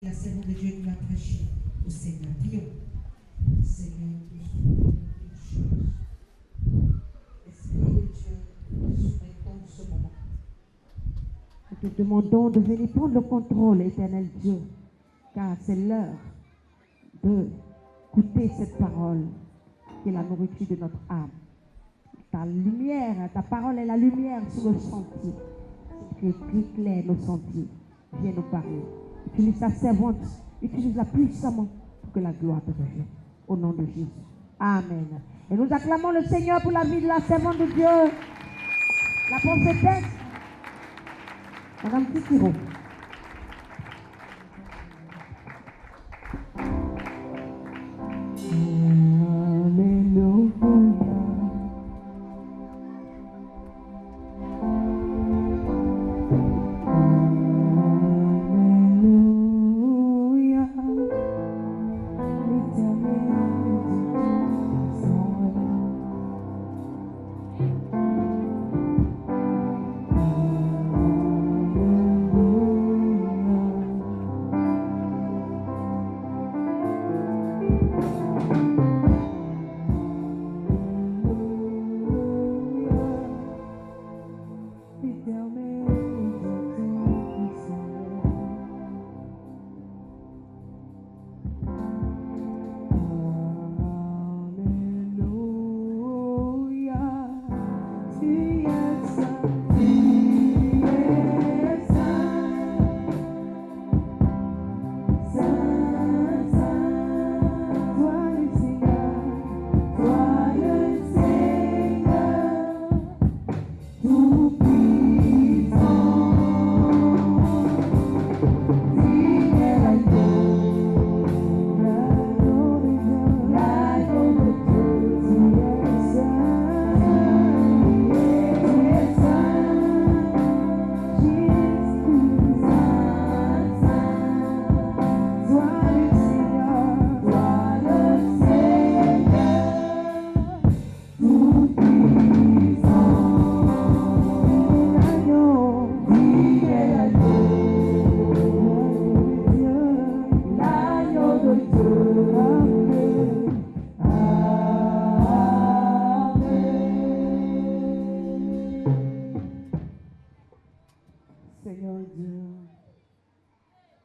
La servante de Dieu nous a prêché au Seigneur. Prions. Seigneur, nous soumettons une chose. Esprit de Dieu, nous soumettons ce moment. Nous te demandons de venir prendre le contrôle, éternel Dieu, car c'est l'heure de goûter cette parole qui est la nourriture de notre âme. Ta lumière, ta parole est la lumière sur le sentier. Tu éclaires nos sentiers. Viens nous parler. Utilise ta servante, utilise-la puissamment pour que la gloire te revienne. Au nom de Jésus. Amen. Et nous acclamons le Seigneur pour la vie de la servante de Dieu, la prophétesse, Madame Tikiro. Seigneur Dieu,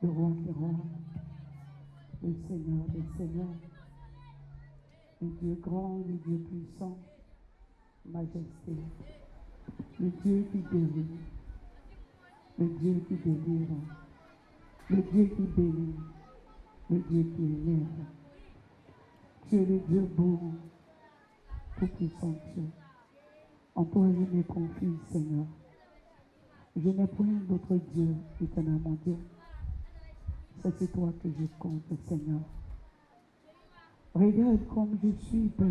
le roi qui roi, le Seigneur des seigneurs, le Dieu grand, le Dieu puissant, majesté, le Dieu qui guérit, le Dieu qui délivre, le Dieu qui bénit, le Dieu qui élève. Tu es le Dieu bon, tout-puissant Dieu. En toi je me confie, Seigneur. Je n'ai point d'autre Dieu, éternel mon Dieu. C'est toi que je compte, Seigneur. Regarde comme je suis, Père.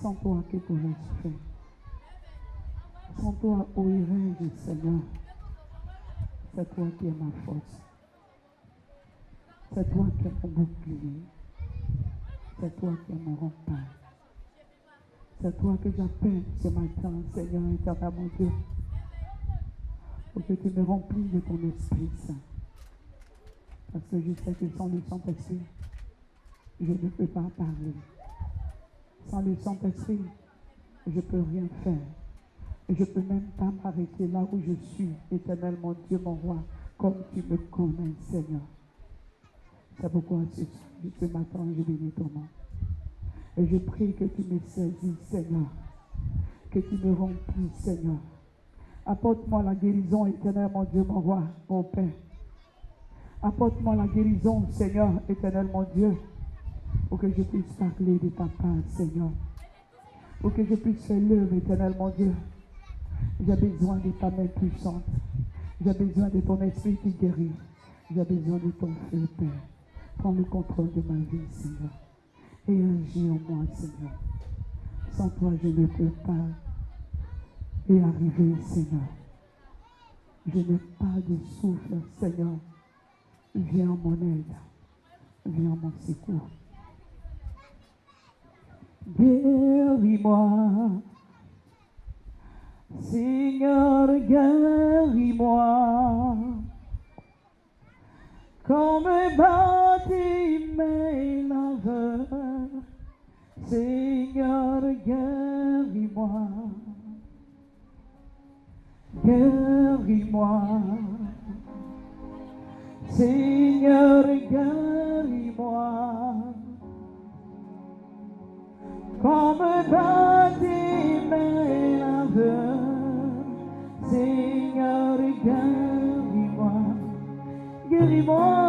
Sans toi, que pourrais-je faire? Sans toi, où irais-je, Seigneur? C'est toi qui es ma force. C'est toi qui es mon bouclier. C'est toi qui es mon rempart. C'est toi que j'appelle ce matin, Seigneur éternel mon Dieu. Pour que tu me remplisses de ton Esprit Saint. Parce que je sais que sans le Saint-Esprit, je ne peux pas parler. Sans le Saint-Esprit, je ne peux rien faire. Je ne peux même pas m'arrêter là où je suis, éternel mon Dieu, mon roi, comme tu me connais, Seigneur. C'est pourquoi ce matin, je bénis ton nom. Et je prie que tu me saisisses, Seigneur. Que tu me remplisses, Seigneur. Apporte-moi la guérison, éternel mon Dieu, mon roi, mon Père. Apporte-moi la guérison, Seigneur, éternel mon Dieu, pour que je puisse parler de ta part, Seigneur. Pour que je puisse faire l'œuvre, éternel mon Dieu. J'ai besoin de ta main puissante. J'ai besoin de ton esprit qui guérit. J'ai besoin de ton feu, Père. Prends le contrôle de ma vie, Seigneur. Et agis en moi, Seigneur. Sans toi, je ne peux pas y arriver, Seigneur. Je n'ai pas de souffle, Seigneur. Viens en mon aide. Viens en mon secours. Guéris-moi. Seigneur, guéris-moi. comme bâtiment laveur. Seigneur, guéris-moi, guéris-moi. Seigneur, guéris-moi, comme bâtiment laveur. Seigneur, guéris-moi, guéris-moi.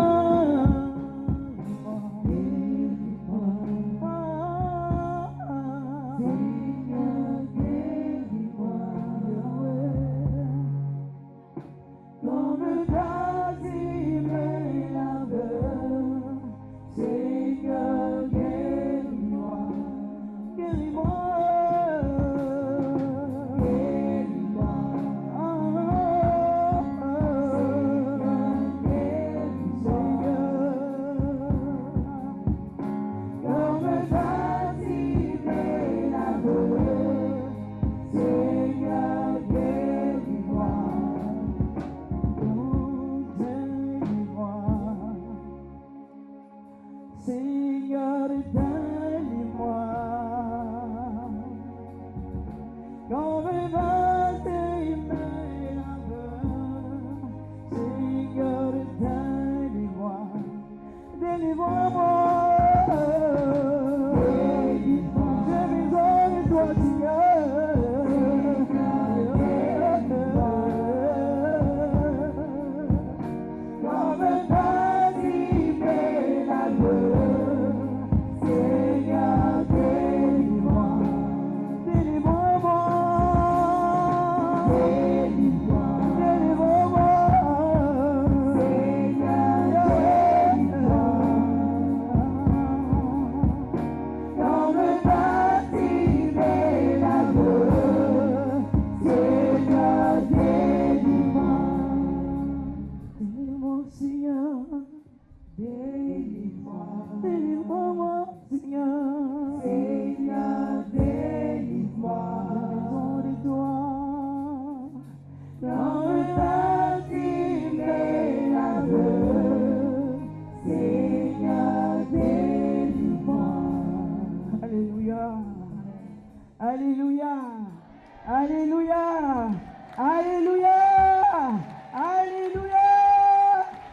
Seigneur, donne-moi, comme Seigneur, donne-moi, délivre-moi, j'ai besoin de toi, Alléluia, Alléluia, Alléluia, Alléluia.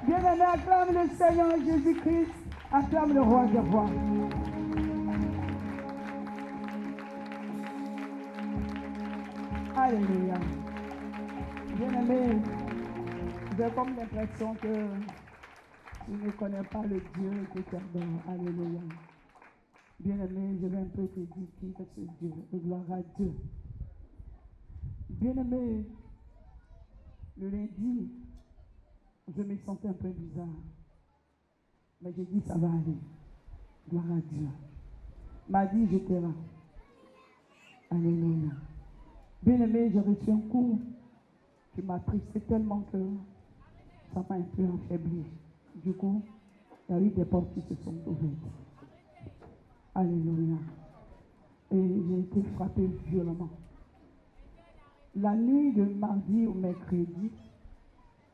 Bien-aimé, acclame le Seigneur Jésus-Christ, acclame le roi des rois. Alléluia. Bien-aimé, j'ai comme l'impression que tu ne connais pas le Dieu que tu adores. Alléluia. Bien-aimé, je vais un peu te dire qui est ce Dieu, et gloire à Dieu. Bien-aimé, le lundi, je me sentais un peu bizarre. Mais j'ai dit, ça va aller. Gloire à Dieu. M'a dit, j'étais là. Alléluia. Bien-aimé, j'ai reçu un coup qui m'a tristé tellement que ça m'a un peu affaibli. Du coup, il y a eu des portes qui se sont ouvertes. Alléluia. Et j'ai été frappé violemment. La nuit de mardi au mercredi,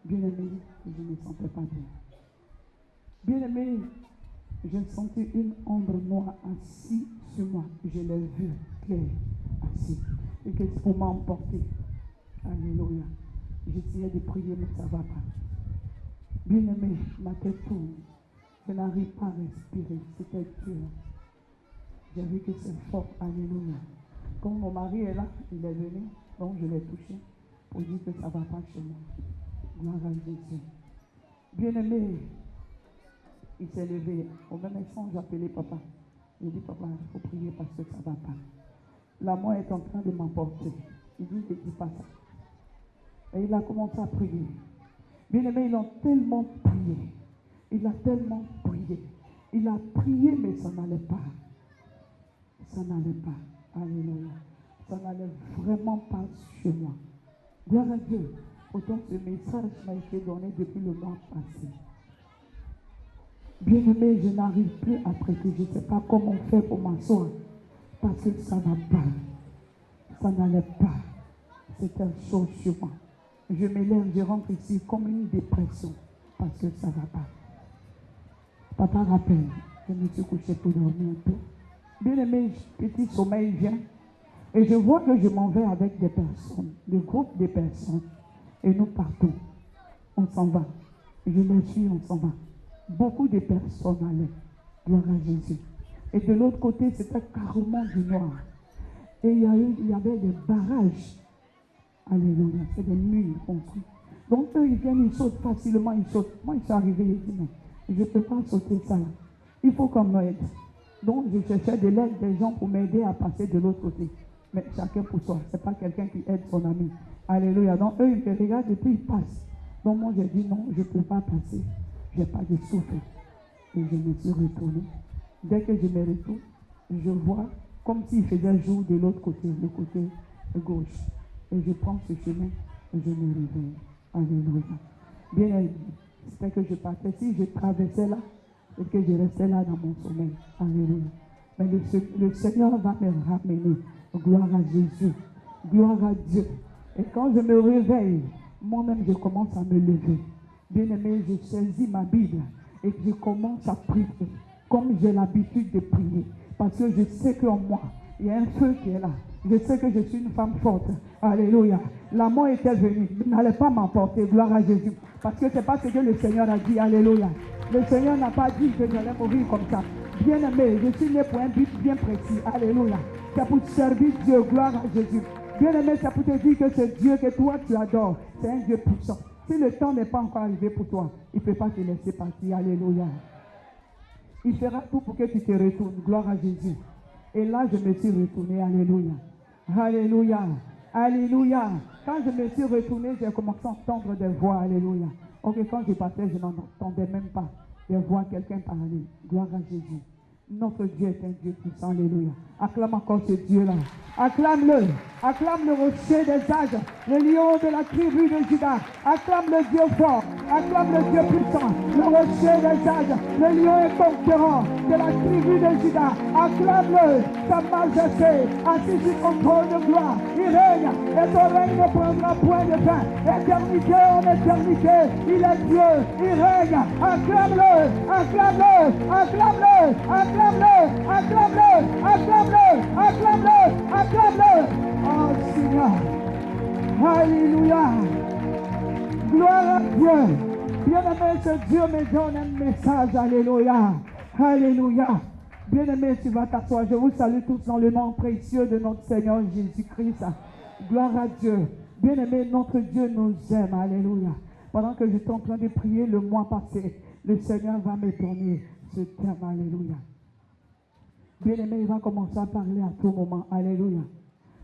bien-aimé, je ne me sentais pas bien. Bien-aimé, j'ai senti une ombre noire assise sur moi. Je l'ai vu clair, assis. Et que pour m'emporter. Alléluia. J'essayais de prier, mais ça ne va pas. Bien-aimé, ma tête tourne. Je n'arrive pas à respirer. C'était dur. J'ai vu que c'est fort. Alléluia. Comme mon mari est là, il est venu. Donc je l'ai touché pour dire que ça ne va pas chez moi. Gloire à Jésus. Bien-aimé, il s'est levé. Au même instant, j'ai appelé papa. Il dit, papa, il faut prier parce que ça ne va pas. La mort est en train de m'emporter. Il dit, ne dis pas ça. Et il a commencé à prier. Bien-aimé, il a tellement prié. Il a tellement prié. Il a prié, mais ça n'allait pas. Ça n'allait pas. Alléluia. Ça n'allait vraiment pas chez moi. Gloire à Dieu. Pourtant, ce message m'a été donné depuis le mois passé. Bien-aimé, je n'arrive plus à prêter. Je ne sais pas comment faire pour m'asseoir. Parce que ça n'a pas. Ça n'allait pas. C'était une chose sur moi. Je me lève, je rentre ici comme une dépression. Parce que ça ne va pas. Papa rappelle, je me suis couché pour dormir un peu. Bien-aimé, petit sommeil vient. Et je vois que je m'en vais avec des personnes, des groupes de personnes. Et nous partons. On s'en va. Je les suis, on s'en va. Beaucoup de personnes allaient. Gloire à Jésus. Et de l'autre côté, c'était carrément du noir. Et il y avait des barrages. Alléluia. C'est des murs construits. Donc eux, ils viennent, ils sautent facilement, ils sautent. Moi, ils sont arrivés, ils disent, mais je ne peux pas sauter ça là. Il faut qu'on m'aide. Donc je cherchais de l'aide des gens pour m'aider à passer de l'autre côté. Mais chacun pour soi. Ce n'est pas quelqu'un qui aide son ami. Alléluia. Donc eux, ils me regardent et puis ils passent. Donc moi, j'ai dit non, je ne peux pas passer. Je n'ai pas de souffle. Et je me suis retourné. Dès que je me retourne, je vois comme s'il faisait jour de l'autre côté, le côté gauche. Et je prends ce chemin et je me réveille. Alléluia. Bien, c'était que je partais. Si je traversais là, et que je restais là dans mon sommeil. Alléluia. Mais le Seigneur va me ramener. Gloire à Jésus. Gloire à Dieu. Et quand je me réveille, moi-même je commence à me lever. Bien-aimé, je saisis ma Bible et je commence à prier comme j'ai l'habitude de prier. Parce que je sais qu'en moi, il y a un feu qui est là. Je sais que je suis une femme forte. Alléluia. La mort était venue. Il n'allait pas m'emporter. Gloire à Jésus. Parce que ce n'est pas ce que le Seigneur a dit. Alléluia. Le Seigneur n'a pas dit que j'allais mourir comme ça. Bien-aimé, je suis né pour un but bien précis. Alléluia. C'est pour servir Dieu. Gloire à Jésus. Bien-aimé, c'est pour te dire que ce Dieu que toi tu adores, c'est un Dieu puissant. Si le temps n'est pas encore arrivé pour toi, il ne peut pas te laisser partir. Alléluia. Il fera tout pour que tu te retournes. Gloire à Jésus. Et là, je me suis retourné. Alléluia. Alléluia. Alléluia. Quand je me suis retourné, j'ai commencé à entendre des voix. Alléluia. Ok, quand je passais, je n'entendais même pas des voix, quelqu'un parler. Gloire à Jésus. Notre Dieu est un Dieu puissant. Alléluia. Acclame encore ce Dieu-là. Acclame-le. Acclame le rocher des âges, le lion de la tribu de Juda. Acclame le Dieu fort. Acclame le Dieu puissant, le rocher des âges, le lion et conquérant de la tribu de Juda. Acclame-le. Sa majesté, assis sur son trône de gloire. Il règne et son règne ne prendra point de fin. Éternité en éternité. Il est Dieu. Il règne. Acclame-le. Acclame-le. Acclame-le. Acclame-le. Acclame-le. Acclame-le. Acclame-le. Acclame-le. Oh Seigneur. Alléluia. Gloire à Dieu. Bien-aimé, ce Dieu me donne un message. Alléluia. Alléluia. Bien-aimé, tu vas t'asseoir. Je vous salue tous dans le nom précieux de notre Seigneur Jésus-Christ. Gloire à Dieu. Bien-aimé, notre Dieu nous aime. Alléluia. Pendant que j'étais en train de prier le mois passé, le Seigneur va me donner ce terme. Alléluia. Bien-aimé, il va commencer à parler à tout moment. Alléluia.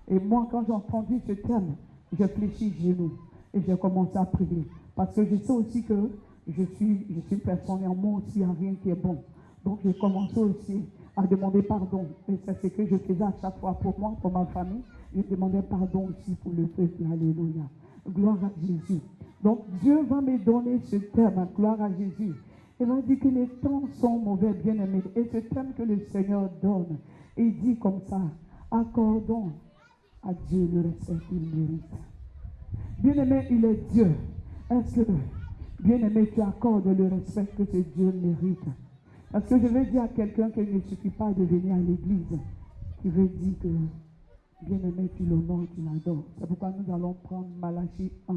Et moi, quand j'ai entendu ce terme, j'ai fléchi genoux et j'ai commencé à prier. Parce que je sais aussi que je suis une personne et en moi aussi, il n'y a rien qui est bon. Donc, j'ai commencé aussi à demander pardon. Et c'est ce que je faisais à chaque fois pour moi, pour ma famille. Je demandais pardon aussi pour le peuple. Alléluia. Gloire à Jésus. Donc, Dieu va me donner ce terme. Gloire à Jésus. Il va dire que les temps sont mauvais, bien-aimés. Et ce thème que le Seigneur donne, il dit comme ça, accordons à Dieu le respect qu'il mérite. Bien-aimé, il est Dieu. Est-ce que, bien-aimé, tu accordes le respect que ce Dieu mérite? Parce que je veux dire à quelqu'un qu'il ne suffit pas de venir à l'église, qui veut dire que, bien-aimé, tu l'honores, tu l'adores. C'est pourquoi nous allons prendre Malachie 1.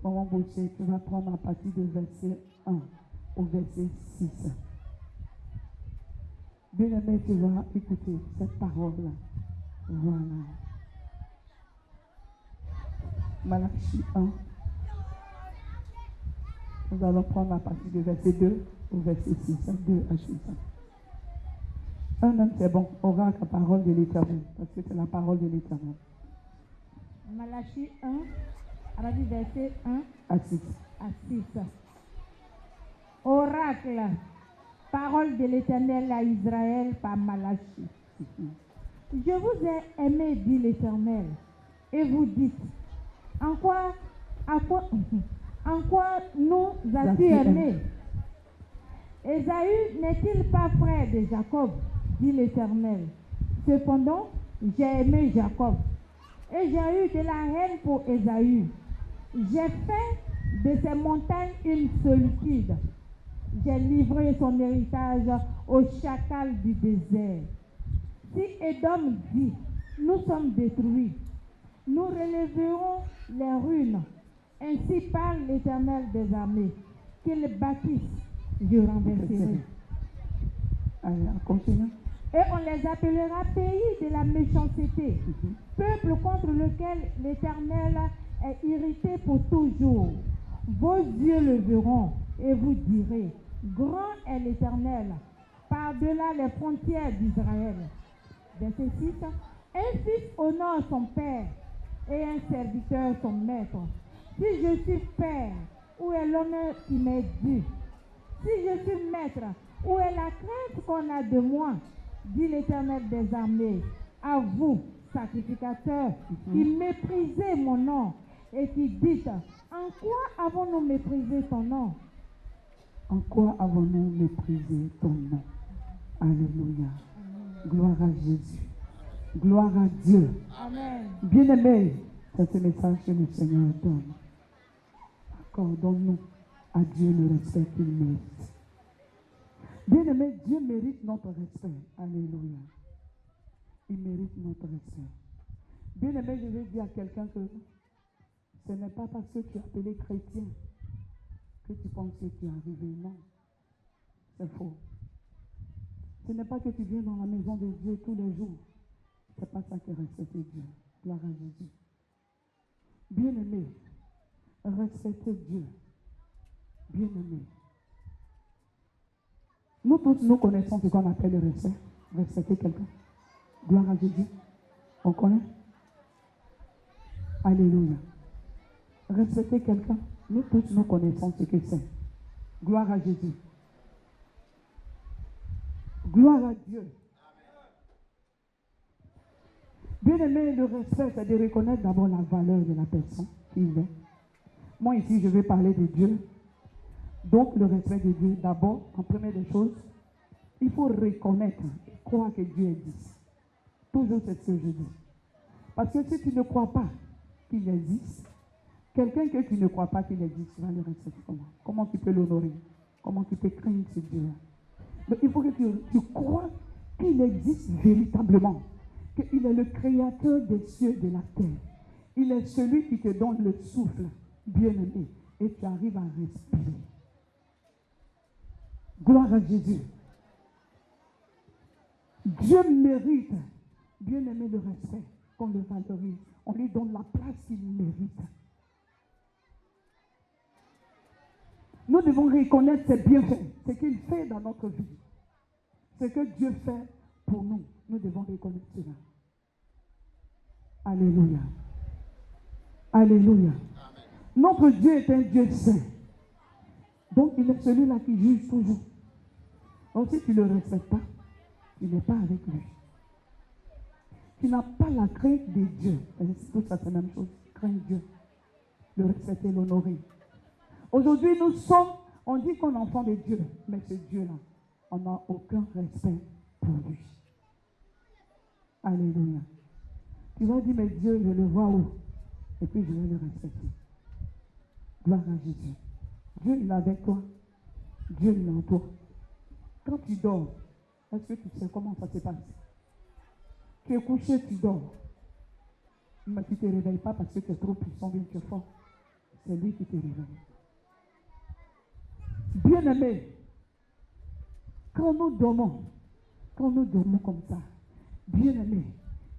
Maman Boucher, tu vas prendre à partir du verset 1 au verset 6. Bien-aimé, tu vas écouter cette parole-là. Voilà. Malachie 1. Nous allons prendre à partir du verset 2 au verset 6. 2 à 6. Un même, c'est bon. Oracle, la parole de l'Éternel. Parce que c'est la parole de l'Éternel. Malachie 1, à partir du verset 1 à 6. À 6. Oracle, parole de l'Éternel à Israël par Malachie. Je vous ai aimé, dit l'Éternel, et vous dites, en quoi nous as-tu aimé? Ésaü n'est-il pas frère de Jacob, dit l'Éternel. Cependant, j'ai aimé Jacob, et j'ai eu de la haine pour Ésaü. J'ai fait de ces montagnes une solitude, j'ai livré son héritage aux chacals du désert. Si Édom dit, nous sommes détruits, nous relèverons les ruines. Ainsi parle l'Éternel des armées. Qu'ils bâtissent, je renverserai. Allez, continue. Et on les appellera pays de la méchanceté, peuple contre lequel l'Éternel est irrité pour toujours. Vos yeux le verront et vous direz, grand est l'Éternel, par-delà les frontières d'Israël. Verset 6. Un fils honore son père et un serviteur son maître. Si je suis père, où est l'honneur qui m'est dû? Si je suis maître, où est la crainte qu'on a de moi? Dit l'Éternel des armées. À vous, sacrificateurs, qui méprisez mon nom et qui dites, en quoi avons-nous méprisé ton nom? En quoi avons-nous méprisé ton nom? Alléluia. Gloire à Jésus. Gloire à Dieu. Amen. Bien-aimés, c'est ce message que le Seigneur donne. Accordons-nous à Dieu le respect qu'il mérite. Bien-aimés, Dieu mérite notre respect. Alléluia. Il mérite notre respect. Bien-aimé, je vais dire à quelqu'un que ce n'est pas parce que tu es appelé chrétien que tu penses que tu es arrivé. Non, c'est faux. Ce n'est pas que tu viens dans la maison de Dieu tous les jours. C'est pas ça qui respecte Dieu. Gloire à Jésus. Bien-aimé, respectez Dieu. Bien-aimé. Nous tous, nous connaissons ce qu'on appelle le respect. Respecter quelqu'un. Gloire à Jésus. On connaît? Alléluia. Respecter quelqu'un. Nous tous, nous connaissons ce que c'est. Gloire à Jésus. Gloire à Dieu. Bien-aimé, le respect, c'est de reconnaître d'abord la valeur de la personne qui est. Moi, ici, je vais parler de Dieu. Donc, le respect de Dieu, d'abord, en première des choses, il faut reconnaître et croire que Dieu existe. Toujours, c'est ce que je dis. Parce que si tu ne crois pas qu'il existe, quelqu'un que tu ne crois pas qu'il existe, tu vas le respecter comment? Comment tu peux l'honorer? Comment tu peux craindre ce Dieu-là? Mais il faut que tu crois qu'il existe véritablement. Qu'il est le créateur des cieux et de la terre. Il est celui qui te donne le souffle, bien-aimé, et tu arrives à respirer. Gloire à Jésus. Dieu mérite, bien-aimé, le respect, qu'on le valorise. On lui donne la place qu'il mérite. Nous devons reconnaître ses bienfaits, ce qu'il fait dans notre vie. Ce que Dieu fait pour nous, nous devons reconnaître cela. Alléluia. Alléluia. Amen. Notre Dieu est un Dieu saint. Donc il est celui-là qui juge toujours. Donc si tu ne le respectes pas, tu n'es pas avec lui. Tu n'as pas la crainte de Dieu. C'est tout ça, c'est la même chose. Craindre Dieu. Le respecter, l'honorer. Aujourd'hui, nous sommes, on dit qu'on est enfant de Dieu, mais ce Dieu-là, on n'a aucun respect pour lui. Alléluia. Tu vas dire, mais Dieu, je le vois où? Et puis je vais le respecter. Gloire à Jésus. Dieu, il est avec toi. Dieu, il est en toi. Quand tu dors, est-ce que tu sais comment ça se passe? Tu es couché, tu dors. Mais tu ne te réveilles pas parce que tu es trop puissant, bien tu es fort. C'est lui qui te réveille. Bien-aimé, quand nous dormons comme ça, bien-aimé,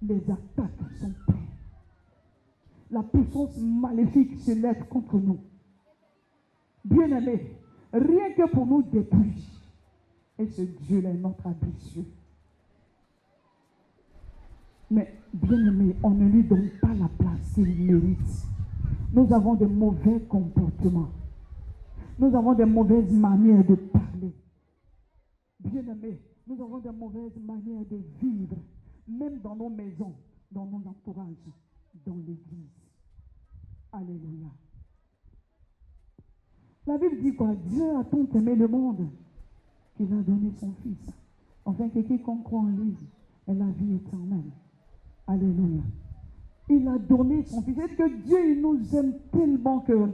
les attaques sont prêtes. La puissance maléfique se lève contre nous. Bien-aimé, rien que pour nous détruire. Et ce Dieu-là est notre abri. Mais bien-aimé, on ne lui donne pas la place qu'il mérite. Nous avons de mauvais comportements. Nous avons de mauvaises manières de parler. Bien-aimés, nous avons de mauvaises manières de vivre, même dans nos maisons, dans nos entourages, dans l'église. Alléluia. La Bible dit quoi? Dieu a tant aimé le monde qu'il a donné son Fils, afin que quiconque croit en lui ait la vie éternelle. Alléluia. Il a donné son Fils. Est-ce que Dieu il nous aime tellement que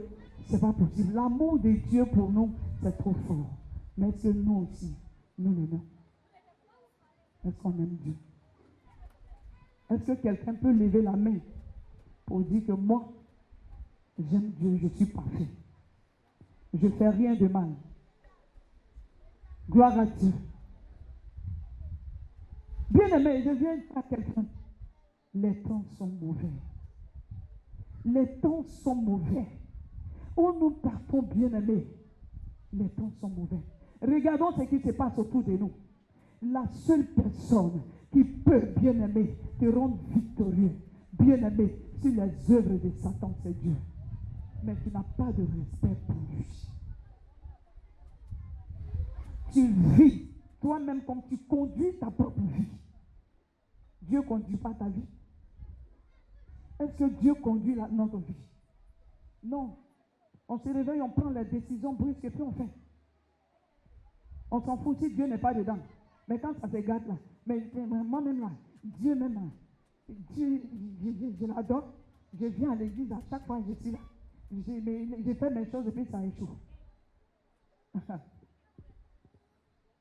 c'est pas possible? L'amour de Dieu pour nous, c'est trop fort. Mais est-ce que nous aussi, nous l'aimons? Est-ce qu'on aime Dieu? Est-ce que quelqu'un peut lever la main pour dire que moi, j'aime Dieu, je suis parfait. Je ne fais rien de mal. Gloire à Dieu. Bien-aimé, je viens à quelqu'un. Les temps sont mauvais. Les temps sont mauvais. Où nous partons, bien-aimés, les temps sont mauvais. Regardons ce qui se passe autour de nous. La seule personne qui peut, bien-aimé, te rendre victorieux, bien-aimé, sur les œuvres de Satan, c'est Dieu. Mais tu n'as pas de respect pour lui. Tu vis toi-même comme tu conduis ta propre vie. Dieu ne conduit pas ta vie. Est-ce que Dieu conduit notre vie? Non. On se réveille, on prend la décision brusque et puis on fait. On s'en fout si Dieu n'est pas dedans. Mais quand ça se gâte là, mais moi-même là, Dieu même là, Dieu, je l'adore. Je viens à l'église à chaque fois que je suis là. J'ai fait mes choses et puis ça échoue.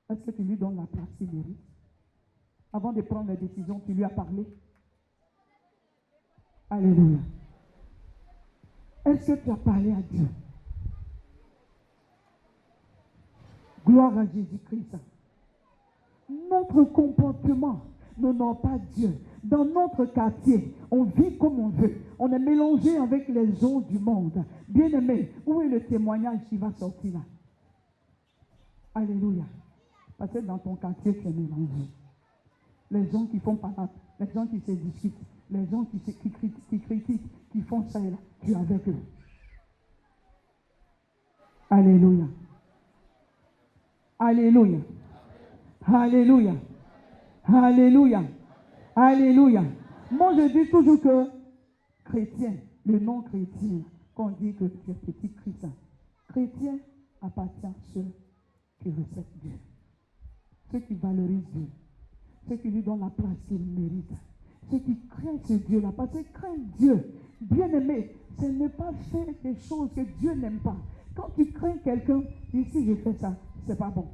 Est-ce que tu lui donnes la place qu'il mérite? Avant de prendre la décision, tu lui as parlé? Alléluia. Est-ce que tu as parlé à Dieu? Gloire à Jésus-Christ. Notre comportement n'honore pas Dieu. Dans notre quartier, on vit comme on veut. On est mélangé avec les gens du monde. Bien-aimé, où est le témoignage qui va sortir là? Alléluia. Parce que dans ton quartier, tu es mélangé. Les gens qui font pas les gens qui se discutent, les gens qui critiquent, qui font ça et là, tu es avec eux. Alléluia. Alléluia. Alléluia. Alléluia. Alléluia. Moi, je dis toujours que chrétien, le nom chrétien, quand on dit que tu es petit chrétien, chrétien appartient à ceux qui respectent Dieu, ceux qui valorisent Dieu, ceux qui lui donnent la place qu'il mérite, ceux qui craignent ce Dieu-là. Parce que craindre Dieu, bien aimé, c'est ne pas faire des choses que Dieu n'aime pas. Quand tu crains quelqu'un, tu dis si je fais ça, c'est pas bon.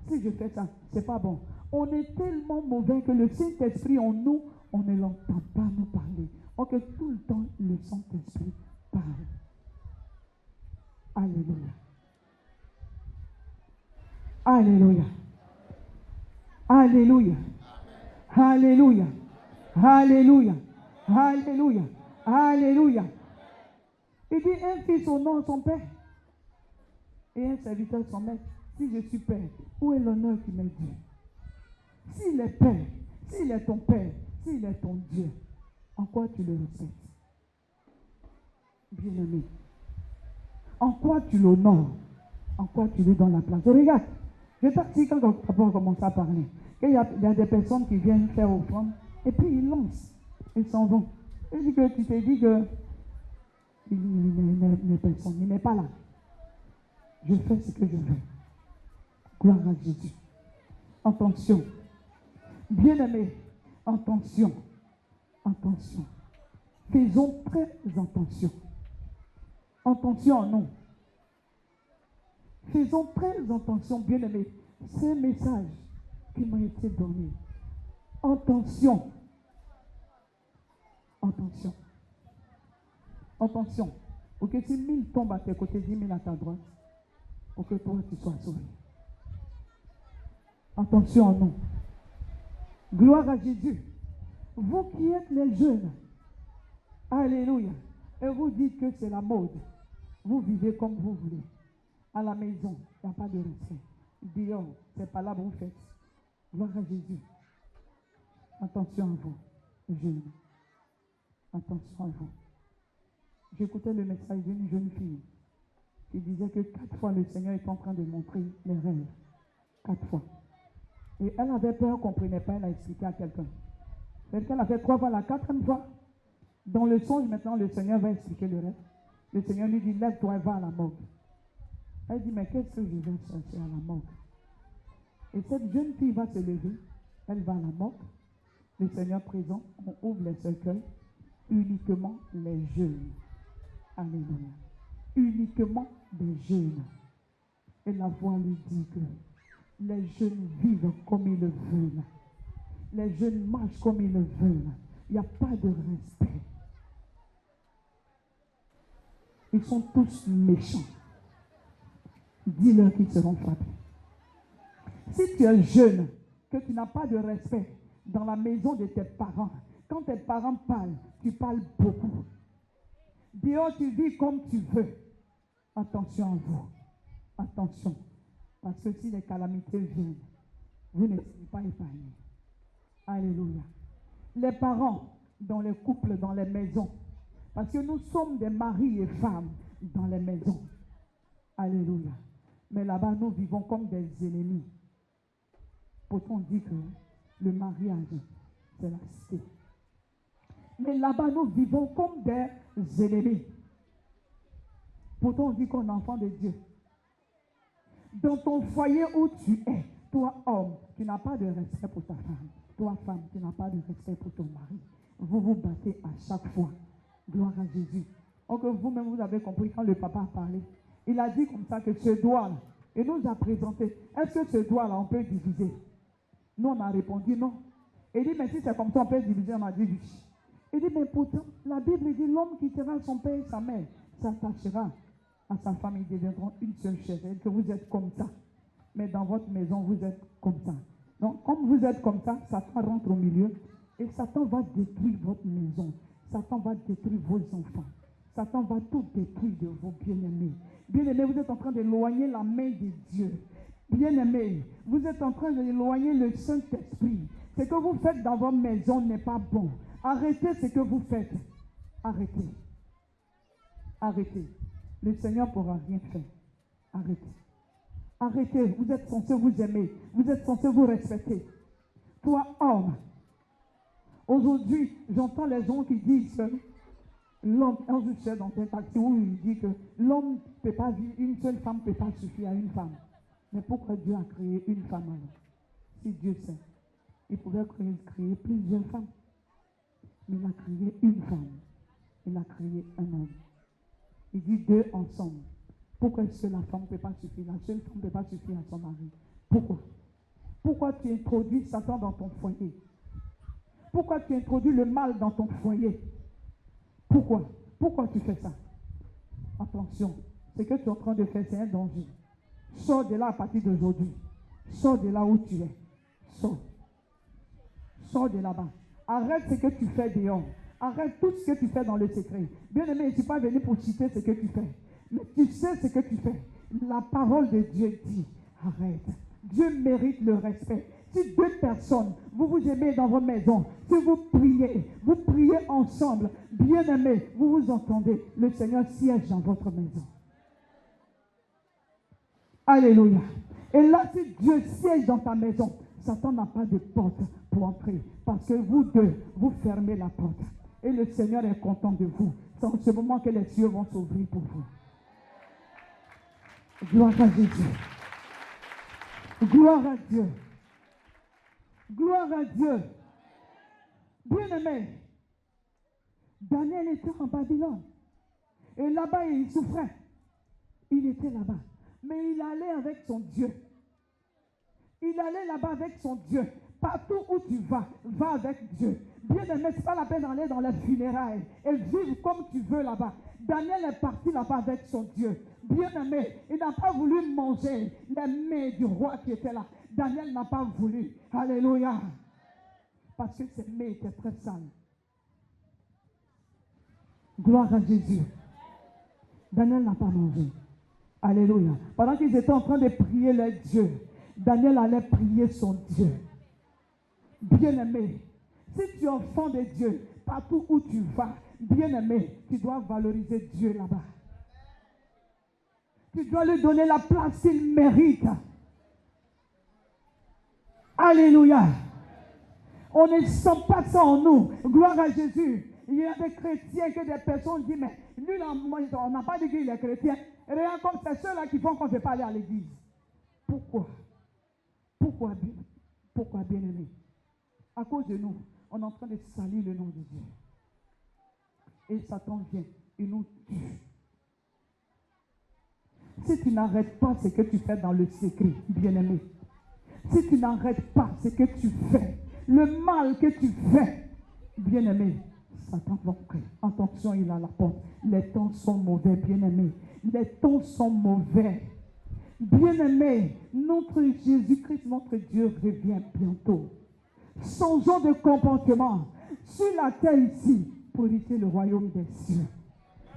Si je fais ça, c'est pas bon. On est tellement mauvais que le Saint-Esprit en nous, on ne l'entend pas nous parler. Or que tout le temps, le Saint-Esprit parle. Alléluia. Alléluia. Alléluia. Alléluia. Alléluia. Alléluia. Alléluia. Il dit un fils honore son père et un serviteur son maître. Si je suis père, où est l'honneur qui m'est dû? S'il est père, s'il est ton père, s'il est ton Dieu, en quoi tu le respectes? Bien-aimé. En quoi tu l'honores? En quoi tu lui donnes la place? Regarde, je t'ai quand on commence à parler, qu'il y a des personnes qui viennent faire offrande, et puis ils lancent, ils s'en vont. Et dit que tu t'es dit que il n'est pas là. Je fais ce que je veux. Gloire à Jésus. Attention. Bien-aimés, attention. Attention. Faisons très attention. Attention à nous. Faisons très attention, bien-aimés. C'est un message qui m'a été donné. Attention. Attention. Attention. Pour que si 1000 tombent à tes côtés, 10 000 à ta droite, pour que toi tu sois sauvé. Attention à nous. Gloire à Jésus. Vous qui êtes les jeunes, alléluia, et vous dites que c'est la mode, vous vivez comme vous voulez. À la maison, il n'y a pas de respect. Dehors, c'est pas là que vous faites. Gloire à Jésus. Attention à vous, jeunes. Attention à vous. J'écoutais le message d'une jeune fille qui disait que 4 fois le Seigneur est en train de montrer les rêves. 4 fois. Et elle avait peur, elle ne comprenait pas, elle a expliqué à quelqu'un. Quelqu'un l'a fait 3 fois, la 4e fois. Dans le songe, maintenant, le Seigneur va expliquer le rêve. Le Seigneur lui dit, lève-toi et va à la morgue. Elle dit, mais qu'est-ce que je vais chercher à la morgue? Et cette jeune fille va se lever, elle va à la morgue. Le Seigneur présent, on ouvre les cercueils, uniquement les jeunes. Alléluia. Uniquement des jeunes. Et la voix lui dit que les jeunes vivent comme ils le veulent. Les jeunes marchent comme ils le veulent. Il n'y a pas de respect. Ils sont tous méchants. Dis-leur qu'ils seront frappés. Si tu es jeune, que tu n'as pas de respect dans la maison de tes parents, quand tes parents parlent, tu parles beaucoup. Dehors, tu vis comme tu veux. Attention à vous. Attention. Parce que si les calamités viennent, vous ne serez pas épargnés. Alléluia. Les parents dans les couples, dans les maisons. Parce que nous sommes des maris et femmes dans les maisons. Alléluia. Mais là-bas, nous vivons comme des ennemis. Pourtant, on dit que le mariage, c'est la cité. Mais là-bas, nous vivons comme des ennemis. Pourtant, on dit qu'on est enfant de Dieu. Dans ton foyer où tu es, toi, homme, tu n'as pas de respect pour ta femme. Toi, femme, tu n'as pas de respect pour ton mari. Vous vous battez à chaque fois. Gloire à Jésus. Donc, vous-même, vous avez compris quand le papa a parlé. Il a dit comme ça que ce doigt-là, il nous a présenté. Est-ce que ce doigt-là, on peut diviser? Nous, on a répondu non. Il dit, mais si c'est comme ça, on peut diviser. On a dit oui. Il dit, mais pourtant, la Bible dit, l'homme quittera son père et sa mère, s'attachera à sa femme, ils deviendront une seule chair. C'est-à-dire que vous êtes comme ça. Mais dans votre maison, vous êtes comme ça. Donc, comme vous êtes comme ça, Satan rentre au milieu et Satan va détruire votre maison. Satan va détruire vos enfants. Satan va tout détruire de vos bien-aimés. Bien-aimés, vous êtes en train d'éloigner la main de Dieu. Bien-aimés, vous êtes en train d'éloigner le Saint-Esprit. Ce que vous faites dans votre maison n'est pas bon. Arrêtez ce que vous faites. Arrêtez. Arrêtez. Le Seigneur ne pourra rien faire. Arrêtez. Arrêtez. Vous êtes censé vous aimer. Vous êtes censé vous respecter. Toi, homme, aujourd'hui, j'entends les gens qui disent que l'homme, quand je suis dans un taxi où il dit que l'homme ne peut pas vivre, une seule femme ne peut pas suffire à une femme. Mais pourquoi Dieu a créé une femme alors? Si Dieu sait, il pouvait créer plusieurs femmes. Mais il a créé une femme. Il a créé un homme. Il dit deux ensemble. Pourquoi est-ce que la femme ne peut pas suffire? La seule femme ne peut pas suffire à son mari. Pourquoi? Pourquoi tu introduis Satan dans ton foyer? Pourquoi tu introduis le mal dans ton foyer? Pourquoi? Pourquoi tu fais ça? Attention, ce que tu es en train de faire, c'est un danger. Sors de là à partir d'aujourd'hui. Sors de là où tu es. Sors. Sors de là-bas. Arrête ce que tu fais dehors. Arrête tout ce que tu fais dans le secret. Bien-aimé, je ne suis pas venu pour citer ce que tu fais. Mais tu sais ce que tu fais. La parole de Dieu dit, arrête. Dieu mérite le respect. Si deux personnes, vous vous aimez dans vos maisons, si vous priez ensemble, bien-aimés, vous vous entendez, le Seigneur siège dans votre maison. Alléluia. Et là, si Dieu siège dans ta maison, Satan n'a pas de porte pour entrer. Parce que vous deux, vous fermez la porte. Et le Seigneur est content de vous. C'est en ce moment que les cieux vont s'ouvrir pour vous. Gloire à Jésus. Gloire à Dieu. Gloire à Dieu. Bien-aimé, Daniel était en Babylone. Et là-bas, il souffrait. Il était là-bas. Mais il allait avec son Dieu. Il allait là-bas avec son Dieu. Partout où tu vas, va avec Dieu. Bien-aimé, ce n'est pas la peine d'aller dans les funérailles et vivre comme tu veux là-bas. Daniel est parti là-bas avec son Dieu. Bien-aimé, il n'a pas voulu manger les mets du roi qui était là. Daniel n'a pas voulu. Alléluia. Parce que ses mets étaient très sales. Gloire à Jésus. Daniel n'a pas mangé. Alléluia. Pendant qu'ils étaient en train de prier leur Dieu, Daniel allait prier son Dieu. Bien-aimé, si tu es enfant de Dieu, partout où tu vas, bien-aimé, tu dois valoriser Dieu là-bas. Tu dois lui donner la place qu'il mérite. Alléluia. On ne sent pas ça en nous. Gloire à Jésus. Il y a des chrétiens que des personnes disent, mais lui, là, on n'a pas dit qu'il est chrétien. Rien comme c'est ceux-là qui font qu'on ne peut pas aller à l'église. Pourquoi? Pourquoi, bien-aimé? À cause de nous, on est en train de salir le nom de Dieu. Et Satan vient, il nous tue. Si tu n'arrêtes pas ce que tu fais dans le secret, bien-aimé, si tu n'arrêtes pas ce que tu fais, le mal que tu fais, bien-aimé, Satan va entrer. Attention, il est à la porte. Les temps sont mauvais, bien-aimé. Les temps sont mauvais. Bien-aimé, notre Jésus-Christ, notre Dieu revient bientôt. Changeons de comportement sur la terre ici pour hériter le royaume des cieux.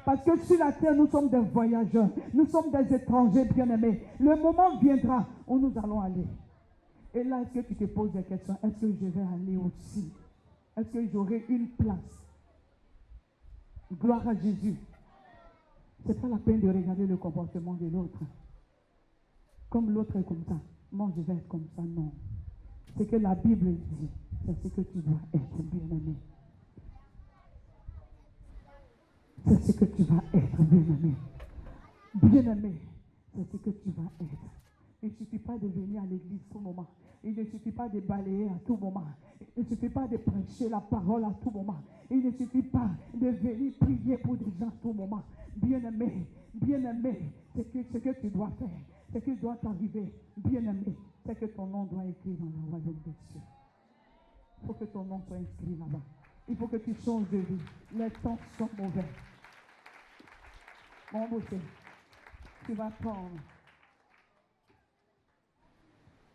Parce que sur la terre, nous sommes des voyageurs, nous sommes des étrangers bien-aimés. Le moment viendra où nous allons aller. Et là, est-ce que tu te poses des questions? Est-ce que je vais aller aussi? Est-ce que j'aurai une place? Gloire à Jésus. Ce n'est pas la peine de regarder le comportement de l'autre. Comme l'autre est comme ça, moi je vais être comme ça, non. Ce que la Bible dit, c'est ce que tu dois être, bien-aimé. C'est ce que tu vas être, bien-aimé. Bien-aimé, c'est ce que tu vas être. Il ne suffit pas de venir à l'église tout moment. Il ne suffit pas de balayer à tout moment. Il ne suffit pas de prêcher la parole à tout moment. Il ne suffit pas de venir prier pour des gens à tout moment. Bien-aimé, bien-aimé, c'est ce que tu dois faire. Ce qui doit t'arriver, bien-aimé, c'est que ton nom doit être écrit dans le royaume des cieux. Il faut que ton nom soit inscrit là-bas. Il faut que tu changes de vie. Les temps sont mauvais. Mon beauté, tu vas prendre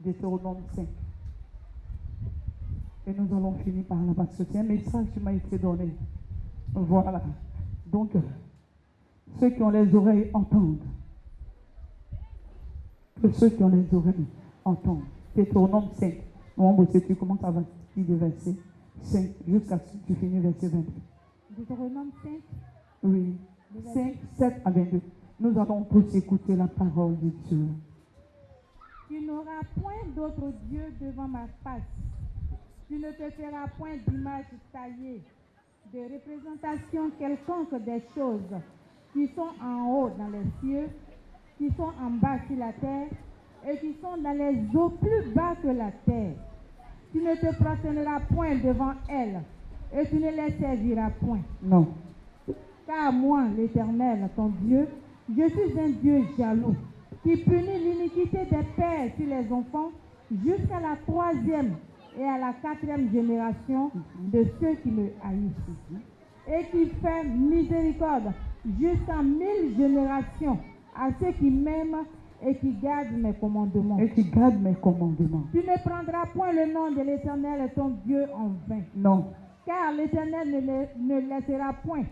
Deutéronome 5. Et nous allons finir par là-bas. C'est un message qui m'a été donné. Voilà. Donc, ceux qui ont les oreilles entendent. Que ceux qui ont les oreilles entendent. Deutéronome 5. Mon beauté, tu commences à partir du verset 5 jusqu'à ce que tu finis verset 22. Deutéronome 5. Oui. 5, 7 à 22. Nous allons tous écouter la parole de Dieu. Tu n'auras point d'autre Dieu devant ma face. Tu ne te feras point d'image taillée, de représentation quelconque des choses qui sont en haut dans les cieux, qui sont en bas sur la terre, et qui sont dans les eaux plus bas que la terre. Tu ne te prosterneras point devant elles, et tu ne les serviras point. Non. Car moi, l'Éternel, ton Dieu, je suis un Dieu jaloux, qui punit l'iniquité des pères sur les enfants jusqu'à la 3e et à la 4e génération de ceux qui me haïssent, et qui fait miséricorde jusqu'à 1000 générations à ceux qui m'aiment et qui gardent mes commandements. Et qui gardent mes commandements. Tu ne prendras point le nom de l'Éternel ton Dieu en vain. Non. Car l'Éternel ne laissera point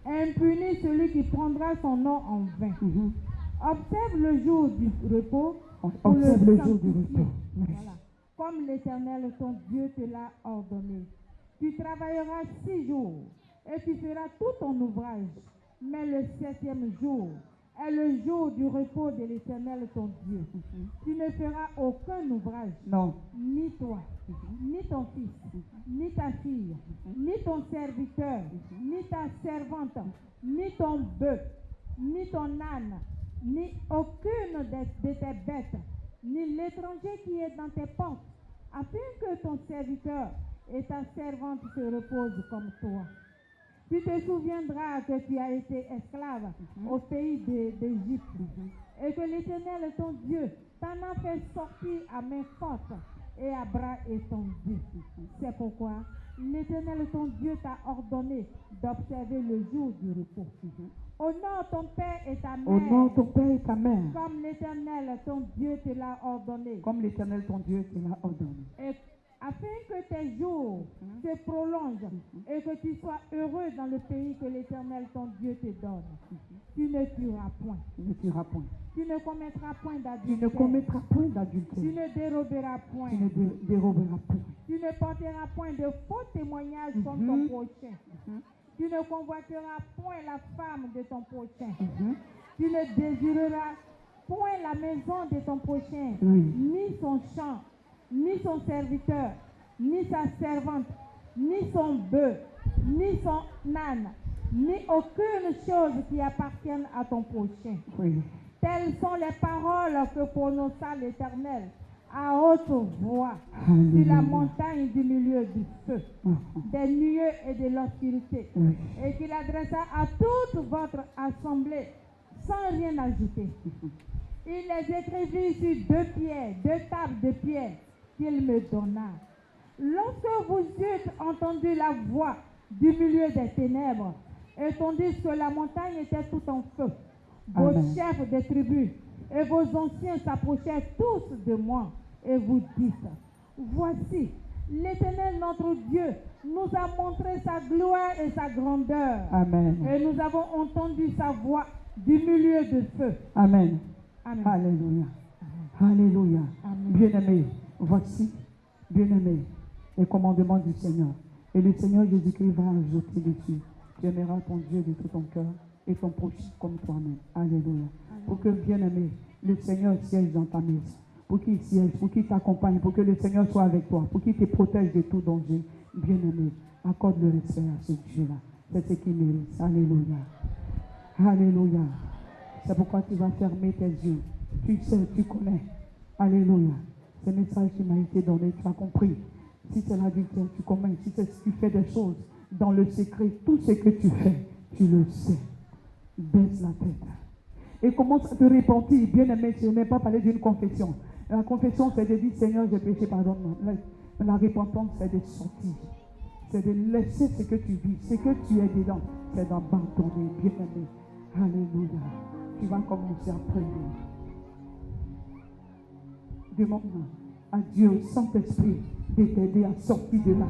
impuni celui qui prendra son nom en vain. Observe le jour du repos. Observe le jour du repos. Voilà. Comme l'Éternel ton Dieu te l'a ordonné. Tu travailleras 6 jours et tu feras tout ton ouvrage. Mais le 7e jour est le jour du repos de l'Éternel ton Dieu. Tu ne feras aucun ouvrage. Non. Ni toi, ni ton fils, ni ta fille, ni ton serviteur, ni ta servante, ni ton bœuf, ni ton âne, ni aucune de tes bêtes, ni l'étranger qui est dans tes portes, afin que ton serviteur et ta servante se reposent comme toi. Tu te souviendras que tu as été esclave au pays d'Égypte et que l'Éternel ton Dieu t'en a fait sortir à main forte et à bras étendus. C'est pourquoi l'Éternel ton Dieu t'a ordonné d'observer le jour du repos. Honore ton père et ta mère. Honore ton père et ta mère. Comme l'Éternel ton Dieu te l'a ordonné. Comme l'Éternel ton Dieu te l'a ordonné. Et afin que tes jours se prolongent et que tu sois heureux dans le pays que l'Éternel ton Dieu te donne. Tu ne tueras point. Tu ne tueras point. Tu ne commettras point Tu d'adultère. ne commettras point d'adultère. Tu ne déroberas point. Tu ne déroberas point. Tu ne porteras point de faux témoignages contre ton prochain. Tu ne convoiteras point la femme de ton prochain. Tu ne désireras point la maison de ton prochain, ni son champ, ni son serviteur, ni sa servante, ni son bœuf, ni son âne, ni aucune chose qui appartienne à ton prochain. Oui. Telles sont les paroles que prononça l'Éternel à haute voix sur la montagne du milieu du feu, des nuées et de l'obscurité, et qu'il adressa à toute votre assemblée sans rien ajouter. Il les écrivit sur 2 tables de pierre qu'il me donna. Lorsque vous eûtes entendu la voix du milieu des ténèbres, et tandis que la montagne était tout en feu, vos Amen. chefs des tribus et vos anciens s'approchèrent tous de moi et vous dites, voici, l'Éternel notre Dieu nous a montré sa gloire et sa grandeur. Amen. Et nous avons entendu sa voix du milieu de feu. Amen. Amen. Alléluia. Alléluia. Amen. Bien-aimé, voici, bien-aimé, les commandements du Seigneur. Et le Seigneur Jésus-Christ va ajouter dessus. Tu aimeras ton Dieu de tout ton cœur et ton prochain comme toi-même. Alléluia. Pour que, bien-aimé, le Seigneur siège dans ta maison. Pour qu'il siège, pour qu'il t'accompagne, pour que le Seigneur soit avec toi, pour qu'il te protège de tout danger. Bien-aimé, accorde le respect à ce Dieu-là. C'est ce qu'il mérite. Alléluia. Alléluia. C'est pourquoi tu vas fermer tes yeux. Tu sais, tu connais. Alléluia. Ce message qui m'a été donné, tu as compris. Si c'est l'adultère, tu commences. Si tu fais des choses dans le secret, tout ce que tu fais, tu le sais. Baisse la tête. Et commence à te repentir. Bien-aimé, je n'ai pas parlé d'une confession. La confession, c'est de dire, Seigneur, j'ai péché, pardonne-moi. La repentance, c'est de sortir. C'est de laisser ce que tu vis, ce que tu es dedans. C'est d'abandonner, bien-aimé. Alléluia. Tu vas commencer à prier. Demande à Dieu, Saint-Esprit, de t'aider à sortir de là.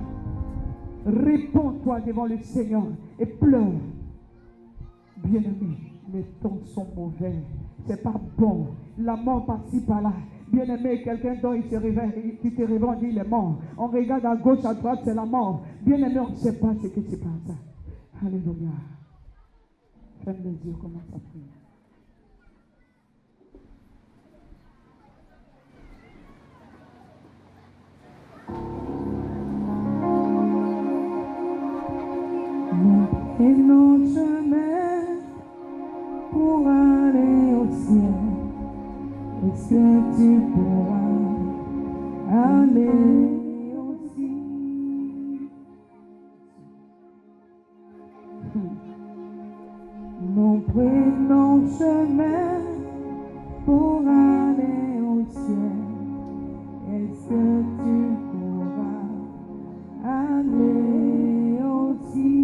Réponds-toi devant le Seigneur et pleure. Bien-aimé, les temps sont mauvais. C'est pas bon. La mort par-ci, par-là. Bien-aimé, quelqu'un dort, il se réveille, tu te réveilles, on dit il est mort. On regarde à gauche, à droite, c'est la mort. Bien-aimé, on ne sait pas ce qui se passe. Alléluia. Ferme les yeux, commence à prier. Et notre chemin pour aller au ciel, est-ce que tu pourras aller aussi? Nous prenons chemin pour aller au ciel, est-ce que tu pourras aller aussi?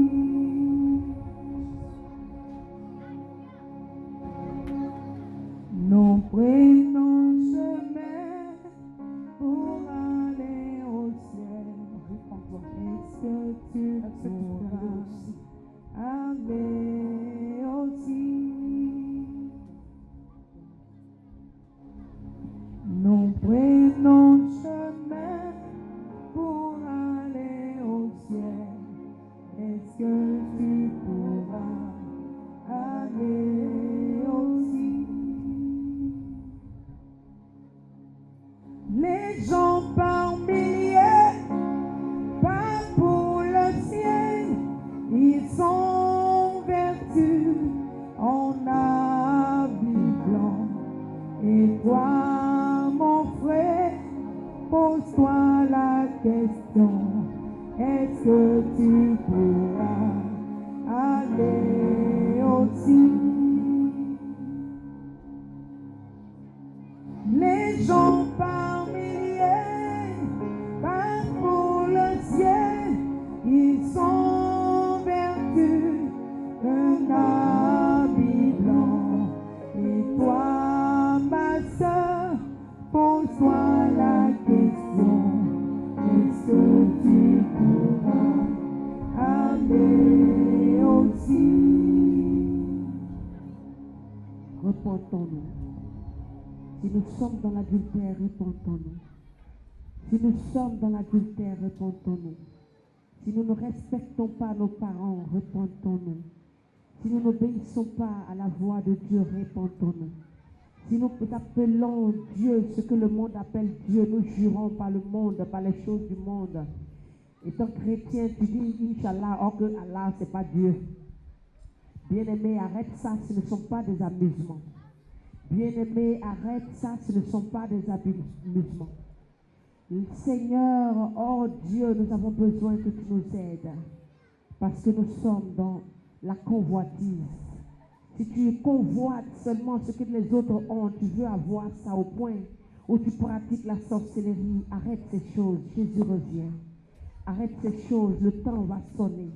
Nous prenons chemin pour aller au ciel. Est-ce que tu pourras aller aussi? Nous prenons chemin pour aller au ciel. Est-ce que tu pourras aller aussi? Les gens par milliers partent pour le ciel, ils sont vertus en habit blanc. Et toi, mon frère, pose-toi la question, est-ce que tu pourras aller aussi? Les gens par milliers partent pour le ciel, ils sont vertus un habit blanc. Et toi, ma soeur, pose-toi la question, est-ce que tu pourras aller aussi? Repentons-nous. Si nous sommes dans l'adultère, repentons-nous. Si nous sommes dans l'adultère, repentons-nous. Si nous ne respectons pas nos parents, repentons-nous. Si nous n'obéissons pas à la voix de Dieu, repentons-nous. Si nous appelons Dieu ce que le monde appelle Dieu, nous jurons par le monde, par les choses du monde. Étant chrétien, tu dis Inch'Allah, or que Allah, ce n'est pas Dieu. Bien-aimé, arrête ça, ce ne sont pas des amusements. Bien-aimé, arrête ça, ce ne sont pas des amusements. Seigneur, oh Dieu, nous avons besoin que tu nous aides. Parce que nous sommes dans la convoitise. Si tu convoites seulement ce que les autres ont, tu veux avoir ça au point où tu pratiques la sorcellerie. Arrête ces choses, Jésus revient. Arrête ces choses, le temps va sonner.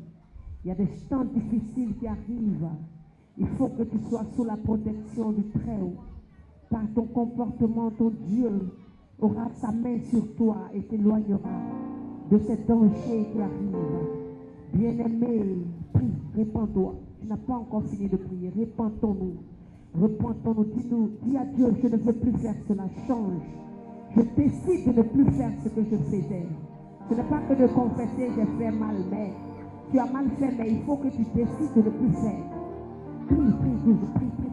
Il y a des temps difficiles qui arrivent. Il faut que tu sois sous la protection du Très-Haut. Par ton comportement, ton Dieu aura sa main sur toi et t'éloignera de ces dangers qui arrivent. Bien-aimé, prie, répands-toi. Tu n'as pas encore fini de prier. Repentons-nous. Repentons-nous. Dis à Dieu, je ne veux plus faire cela. Change. Je décide de ne plus faire ce que je faisais. Ce n'est pas que de confesser, j'ai fait mal, mais tu as mal fait, mais il faut que tu décides de ne plus faire. Prie, prie, prie, prie.